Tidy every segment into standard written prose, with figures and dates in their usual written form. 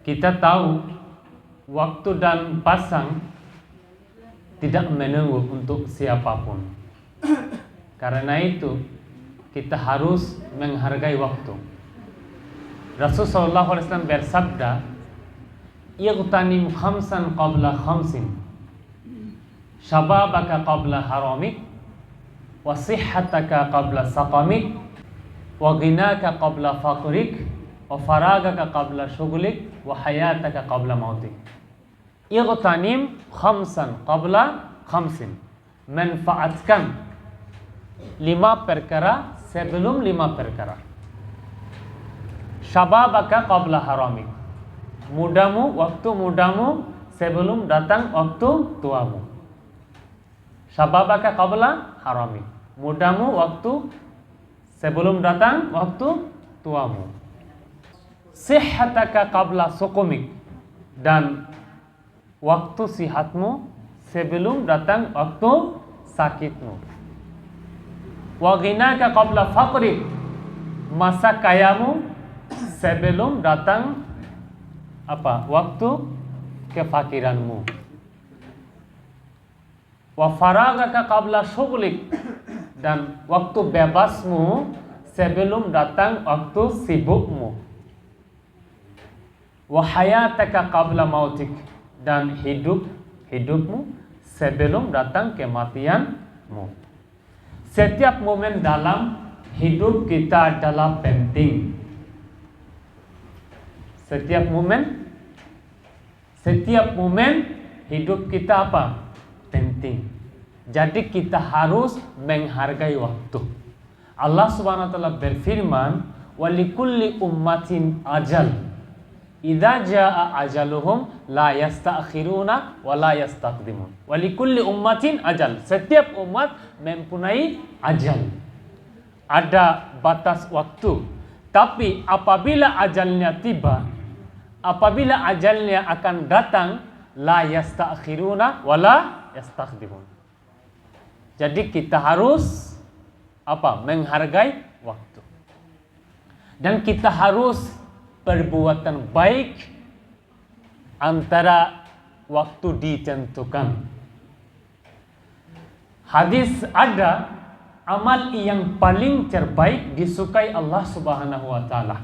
Kita tahu waktu dan pasang tidak menunggu untuk siapapun. Karena itu kita harus menghargai waktu. Rasulullah SAW bersabda, "Ightanim khamsan qabla khamsin, syababaka qabla haramik, wa sihhataka qabla saqamik, wa ghinaka qabla faqrik, wa faragaka qabla syughlik, wa hayataka qabla mautik." Ightanim khamsan qabla khamsin. Manfaatkan 5 perkara sebelum 5 perkara. Syababaka qabla haramik. Waktu mudamu sebelum datang waktu tuamu. Syababaka qabla haramik. Mudamu waktu sebelum datang waktu tuamu. Sihhataka qabla suqumik. Dan waktu sihatmu sebelum datang waktu sakitmu. Wa ghinaka qabla faqrik. Masa kayamu sebelum datang waktu kefakiranmu. Wa faragaka qabla syughlik. Dan waktu bebasmu sebelum datang waktu sibukmu. Wa hayataka qabla mautik. Dan hidupmu sebelum datang kematianmu. Setiap momen dalam hidup kita adalah penting. Setiap momen hidup kita penting. Jadi kita harus menghargai waktu. Allah Subhanahu wa taala berfirman, "Wa likulli ummatin ajal. Idza jaa ajaluhum la yasta'khiruna wa la yastaqdimun." Wa likulli ummatin ajal. Setiap umat mempunyai ajal. Ada batas waktu. Tapi apabila ajalnya tiba, apabila ajalnya akan datang, la yasta'khiruna wa la yastaqdimun. Jadi kita harus menghargai waktu. Dan kita harus perbuatan baik antara waktu ditentukan. Hadis ada, amal yang paling terbaik disukai Allah Subhanahu wa taala.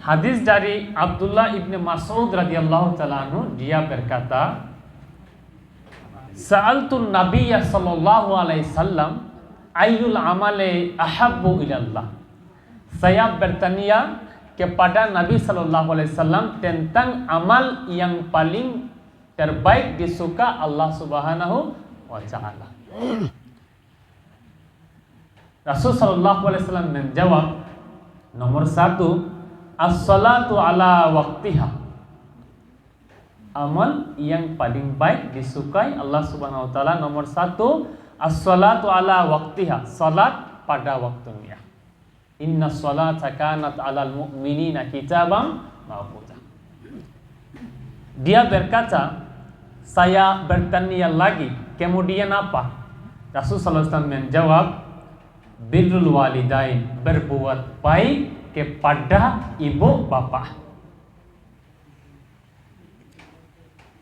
Hadis dari Abdullah ibn Mas'ud radhiyallahu taala anhu, dia berkata, "Sa'altu Nabiyya sallallahu alaihi wasallam ayyul amali ahabbu ilallah." Saya bertanya kepada Nabi sallallahu alaihi wasallam tentang amal yang paling terbaik disuka Allah Subhanahu wa taala. Rasul sallallahu alaihi wasallam menjawab, nomor 1, as-salatu ala waqtiha. Amal yang paling baik disukai Allah Subhanahu wa taala nomor 1, as-salatu ala waqtiha, salat pada waktunya. Inna salata kanat 'alal mu'minina kitaban mawquta. Dia berkata, saya bertanya lagi, kemudian apa? Rasul sallallahu alaihi wasallam menjawab, birrul walidain, berbuat baik kepada ibu bapak.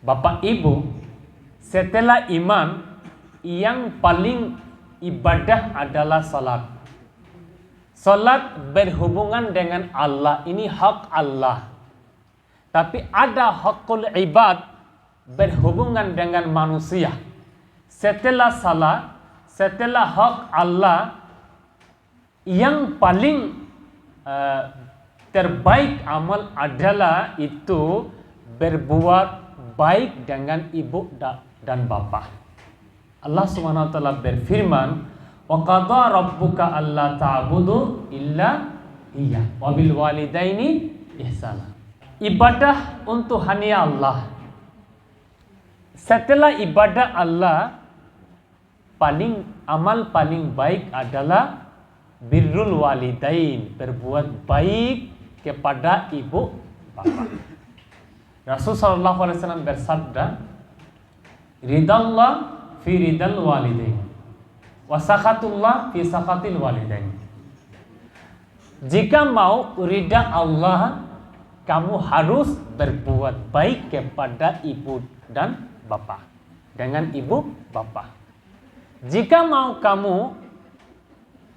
Bapak ibu, setelah iman, yang paling ibadah adalah salat. Salat berhubungan dengan Allah, ini hak Allah. Tapi ada hakul ibad berhubungan dengan manusia. Setelah salat, setelah hak Allah, yang paling terbaik amal adalah itu berbuat baik dengan ibu dan bapa. Allah Subhanahu wa taala berfirman, "Wa qadha rabbuka alla ta'budu illa iya wa bil walidaini ihsana." Ibadah untuk hanya Allah. Setelah ibadah Allah, amal paling baik adalah birrul walidain, berbuat baik kepada ibu bapa. Rasul sallallahu alaihi wasallam bersabda, "Ridallah fi ridal walidain, wa sakhatullah fi sakhatil walidain." Jika mau ridha Allah, kamu harus berbuat baik kepada ibu dan bapak. Dengan ibu bapak. Jika mau kamu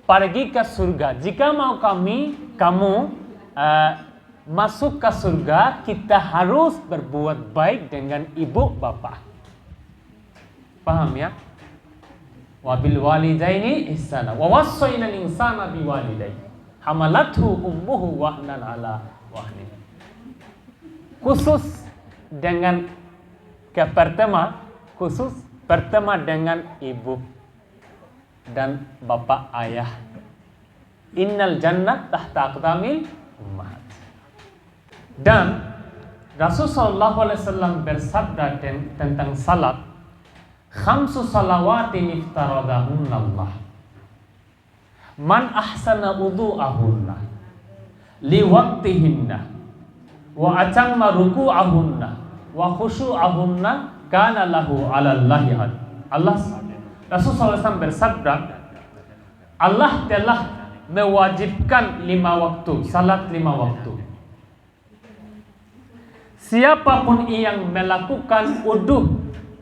pergi ke surga, jika mau kamu masuk ke surga, kita harus berbuat baik dengan ibu bapak. Paham ya? Wabil walidaini ihsana wa wassayna al-insana biwalidayhi hamalathu ummuhu wahnan ala wahnin. Khusus dengan pertama dengan ibu dan bapak ayah. Innal jannah tahta aqdamil ummahat. Dan Rasulullah SAW bersabda tentang salat, khamsu salawatin iftaradahunna Allah. Man ahsana wudu'ahunna liwaqtihinna wa atamma ruku'ahunna wa khusyu'ahunna kana lahu 'ala Allahi had. Rasulullah SAW bersabda, Allah telah mewajibkan 5 waktu, salat 5 waktu. Siapapun yang melakukan wudu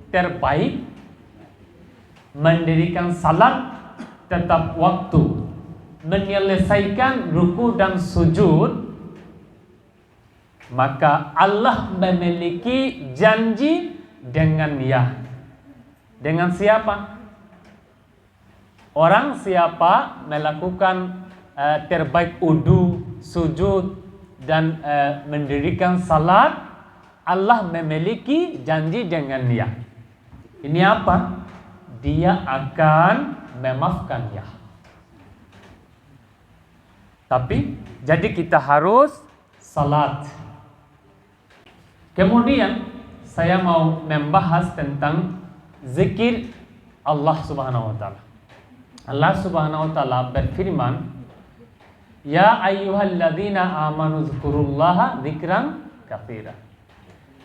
terbaik, mendirikan salat tetap waktu, menyelesaikan ruku dan sujud, maka Allah memiliki janji dengan dia. Dengan siapa? Orang siapa melakukan terbaik wudu, sujud dan mendirikan salat, Allah memiliki janji dengan dia. Ini apa? Dia akan memaafkannya. Tapi jadi kita harus salat. Kemudian saya mau membahas tentang zikir Allah Subhanahu wa taala. Allah Subhanahu wa taala berfirman, "Ya ayyuhalladzina amanu dzkurullaha dzikran katsira."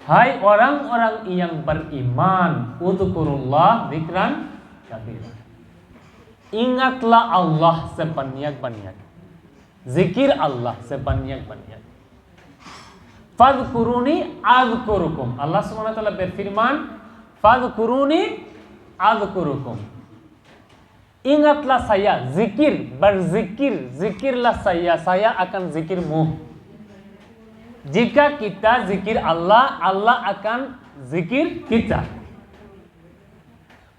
Hai orang-orang yang beriman, udzkurullah dzikran katsira. Ingatlah Allah sebanyak-banyak. Zikir Allah sebanyak-banyak. Fadhkuruni adzkurukum. Allah Subhanahu wa taala berfirman, "Fadhkuruni adzkurukum." Ingatlah saya, berzikir, zikirlah saya akan zikirmu. Jika kita zikir Allah, Allah akan zikir kita.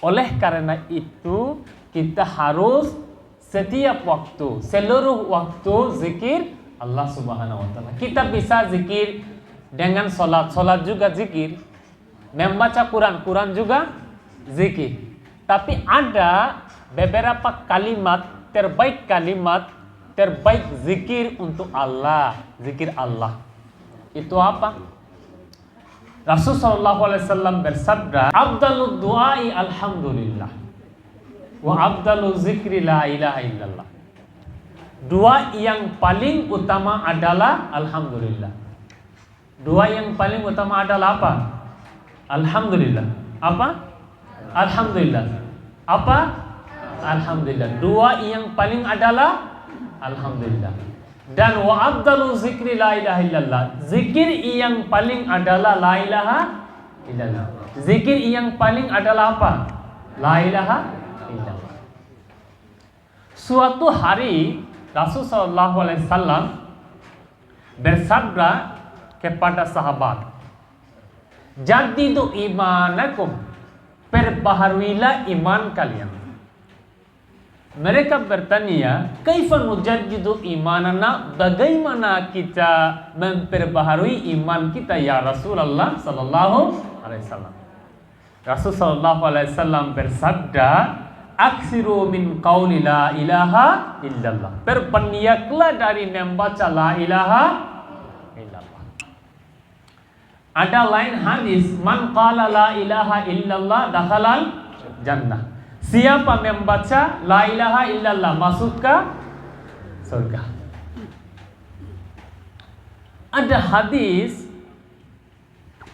Oleh karena itu, kita harus setiap waktu, seluruh waktu zikir Allah Subhanahu wa taala. Kita bisa zikir dengan salat juga zikir. Membaca Quran juga zikir. Tapi ada beberapa kalimat terbaik zikir untuk Allah, zikir Allah. Itu apa? Rasulullah SAW bersabda, "Afdalud du'ai alhamdulillah wa afdalu zikri la ilaha illallah." Doa yang paling utama adalah alhamdulillah. Doa yang paling utama adalah apa? Alhamdulillah. Apa? Alhamdulillah. Apa? Alhamdulillah. Doa yang paling adalah alhamdulillah. Dan wa afdalu zikri la ilaha illallah. Zikir yang paling adalah la ilaha illallah. Zikir yang paling adalah apa? La ilaha illallah. Suatu hari Rasulullah SAW bersabda kepada sahabat, "Jadidu imanakum." Perbaharuilah iman kalian. Mereka bertanya, "Kaifa nujaddidu imanana?" Bagaimana kita memperbaharui iman kita ya Rasulullah sallallahu alaihi wasallam? Rasul sallallahu alaihi wasallam bersabda, "Aksiru min qauli la ilaha illallah." Perbanyaklah dari membaca la ilaha illallah. Ada lain hadis, "Man qala la ilaha illallah dakhalal jannah." Siapa membaca la ilaha illallah masuk ke surga. Ada hadis,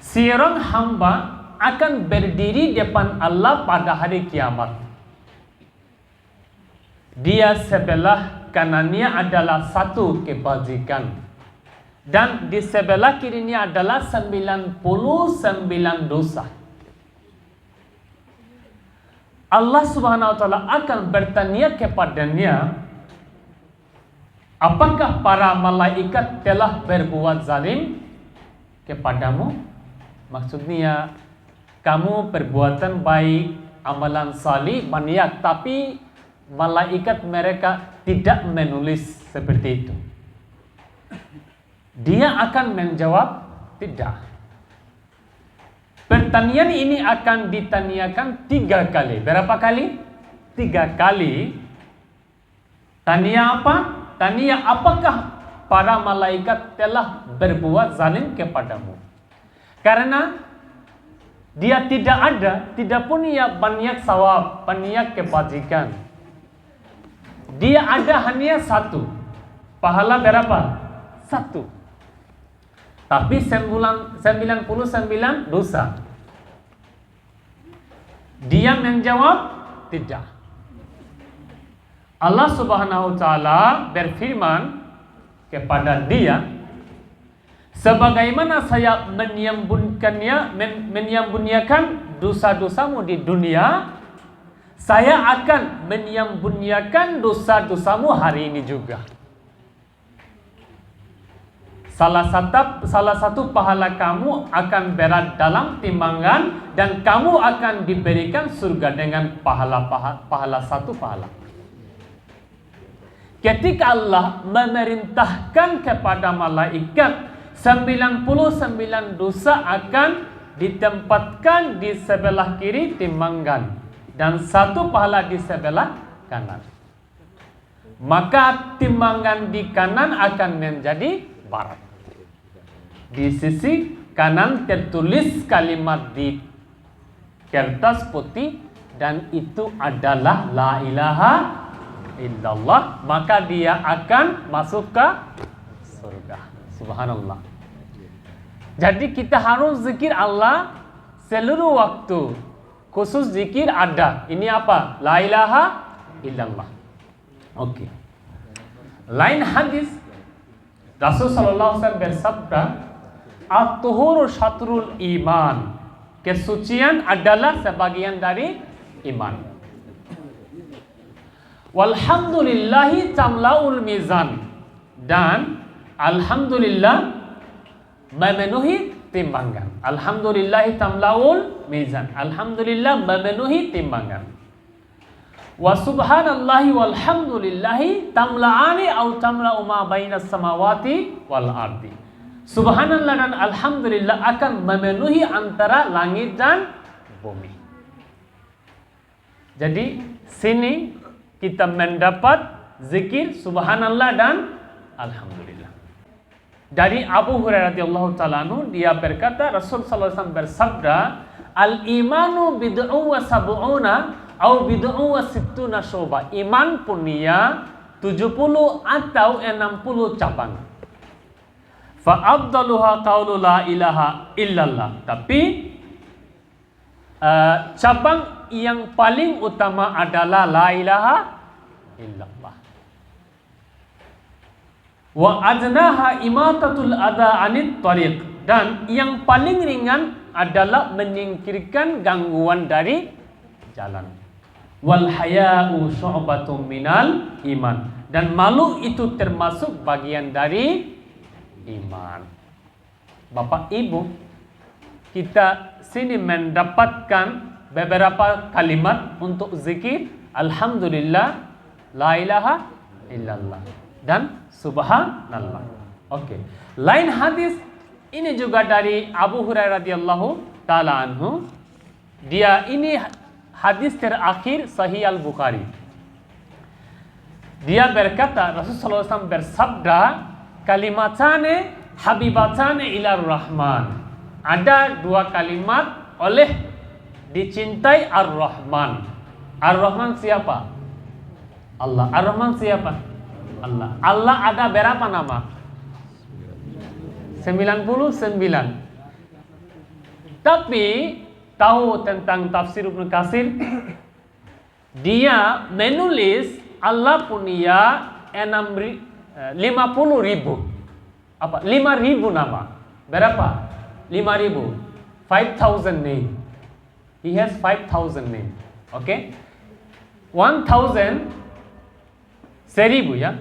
seorang hamba akan berdiri depan Allah pada hari kiamat. Dia sebelah kanannya adalah satu kebajikan, Dan di sebelah kirinya adalah 99 dosa. Allah Subhanahu wa taala akan bertanya kepadanya, apakah para malaikat telah berbuat zalim kepadamu? Maksudnya, kamu perbuatan baik, amalan salih, banyak, tapi malaikat mereka tidak menulis seperti itu. Dia akan menjawab, tidak. Pertanyaan ini akan ditanyakan 3 kali. Berapa kali? 3 kali. Tanya apa? Tanya apakah para malaikat telah berbuat zalim kepadamu. Karena dia tidak ada, tidak punya banyak sawab, banyak kebajikan. Dia ada hanya 1. Pahala berapa? 1. Tapi 99 dosa. Dia menjawab, tidak. Allah Subhanahu wa taala berfirman kepada dia, sebagaimana saya menyembunyikan dosa-dosamu di dunia, saya akan menyembunyikan dosa-dosamu hari ini juga. Salah satu pahala kamu akan berat dalam timbangan, dan kamu akan diberikan surga dengan pahala 1 pahala. Ketika Allah memerintahkan kepada malaikat, 99 dosa akan ditempatkan di sebelah kiri timbangan, dan 1 pahala di sebelah kanan. Maka timbangan di kanan akan menjadi barat. Di sisi kanan tertulis kalimat di kertas putih, dan itu adalah la ilaha illallah, maka dia akan masuk ke surga. Subhanallah. Jadi kita harus zikir Allah seluruh waktu. Khusus zikir ada. Ini apa? La ilaha illallah. Oke. Lain hadis Rasul sallallahu alaihi wasallam bersabda, at-tuhuru syatrul iman. Kesucian adalah sebagian dari iman. Walhamdulillahi tamlaul mizan. Dan alhamdulillah memenuhi timbangan. Alhamdulillahi tamlaul mizan. Alhamdulillah memenuhi timbangan. Wa subhanallahi walhamdulillahi tamla'ani au tamla'u ma bainas samawati wal ardi. Subhanallah dan alhamdulillah akan memenuhi antara langit dan bumi. Jadi sini kita mendapat zikir subhanallah dan alhamdulillah. Dari Abu Hurairah radhiyallahu taala anhu, dia berkata, Rasul sallallahu alaihi wasallam bersabda, al-imanu bid'u wa sab'una au bid'u wa sittuna syu'bah. Iman punya 70 atau 60 cabang. Fa afdaluha qaulu la ilaha illallah. Tapi cabang yang paling utama adalah la ilaha illallah. Wa adnaha imatatul adha anit tariq. Dan yang paling ringan adalah menyingkirkan gangguan dari jalan. Wal haya'u syu'batun minal iman. Dan malu itu termasuk bagian dari iman. Bapak Ibu, kita sini mendapatkan beberapa kalimat untuk zikir alhamdulillah, la ilaha illallah, dan subhanallah. Oke. Lain hadis ini juga dari Abu Hurairah radhiyallahu taala anhu. Dia ini hadis terakhir Sahih Al-Bukhari. Dia berkata, Rasulullah SAW bersabda, kalimatane habibatane ila Rahman. Ada 2 kalimat oleh dicintai Ar-Rahman. Ar-Rahman siapa? Allah. Ar-Rahman siapa? Allah. Allah ada berapa nama? 99. Tapi tahu tentang tafsir Ibnu Katsir? Dia menulis Allah punya 50.000 apa? 5.000 nama. Berapa? 5.000. 5,000 name. He has 5,000 name. Okay? 1,000 1,000 ya.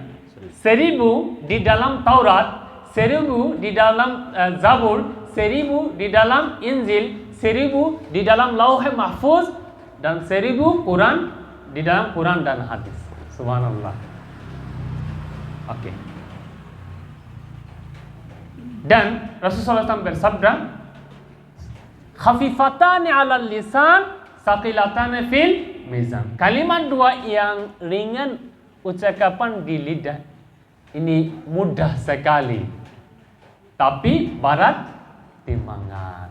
1,000 di dalam Taurat, 1,000 di dalam Zabur, 1,000 di dalam Injil, 1,000 di dalam Lauh Mahfuz, dan 1,000 Quran di dalam Quran dan hadis. Subhanallah. Oke. Dan Rasulullah SAW bersabda, khafifatani 'alal lisan, saqilatani fil mizan. Kalimat dua yang ringan ucapan di lidah ini mudah sekali, tapi berat timbangan.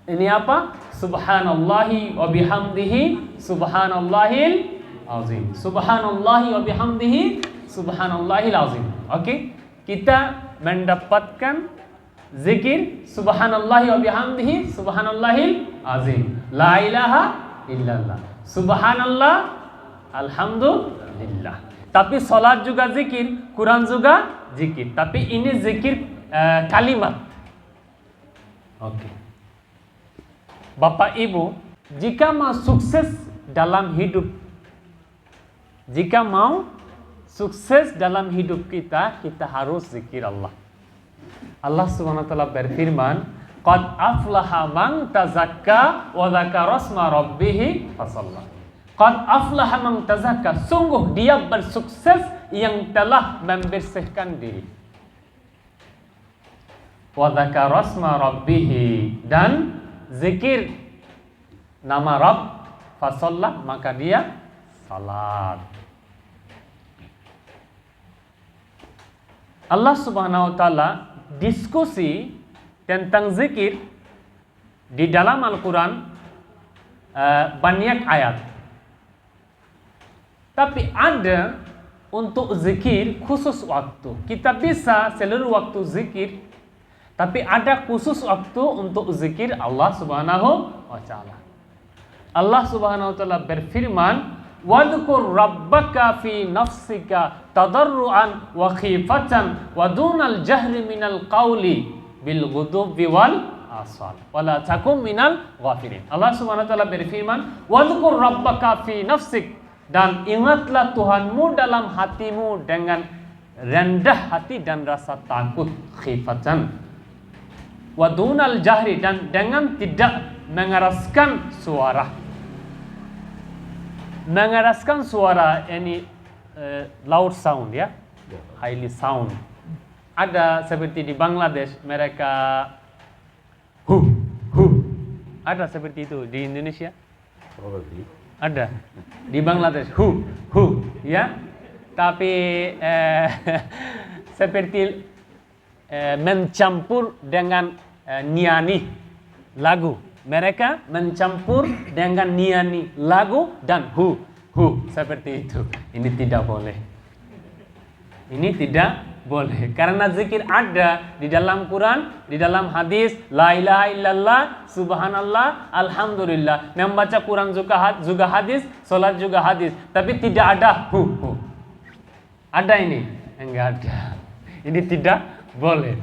Ini apa? Subhanallahi wa bihamdihi subhanallahil azim. Subhanallahi wa bihamdihi subhanallahil azim. Oke? Kita mendapatkan zikir subhanallahi wa bihamdihi subhanallahil azim. La ilaha illallah. Subhanallah, alhamdulillah. Tapi salat juga zikir, Quran juga zikir. Tapi ini zikir kalimat. Oke. Bapak Ibu, jika mau sukses dalam hidup, kita harus zikir Allah. Allah Subhanahu wa taala berfirman, "Qad aflaha man tazakka wa dzakara asma rabbih fasalla." Qad aflaha man tazakka, sungguh dia bersukses yang telah membersihkan diri. Wa dzakara asma rabbih, dan zikir nama Rabb, fasalla, maka dia salat. Allah Subhanahu wa taala diskusi tentang zikir di dalam Al-Quran banyak ayat. Tapi ada untuk zikir khusus waktu. Kita bisa seluruh waktu zikir, tapi ada khusus waktu untuk zikir Allah Subhanahu wa taala. Allah Subhanahu wa taala berfirman, "Wadhkur rabbaka fi nafsika tadarruan wa khifatan wa dunal jahri minal qawli bil ghudubbi wal asal wala takum minal ghafirin." Allah Subhanahu wa taala berfirman, "Wadhkur rabbaka fi nafsik", dan ingatlah Tuhanmu dalam hatimu dengan rendah hati dan rasa takut, khifatan. Wa dunal jahri, dan dengan tidak mengeraskan suara. Mengeraskan suara ini loud sound ya, highly sound. Ada seperti di Bangladesh mereka hu. Ada seperti itu di Indonesia? Probably. Ada di Bangladesh hu ya. Tapi seperti mencampur dengan nyanyi lagu. Mereka mencampur dengan nyanyi lagu dan hu seperti itu. Ini tidak boleh. Ini tidak boleh. Karena zikir ada di dalam Quran, di dalam hadis, la ilaha illallah, subhanallah, alhamdulillah. Membaca Quran juga hadis, salat juga hadis. Tapi tidak ada hu. Ada ini? Enggak ada. Ini tidak boleh.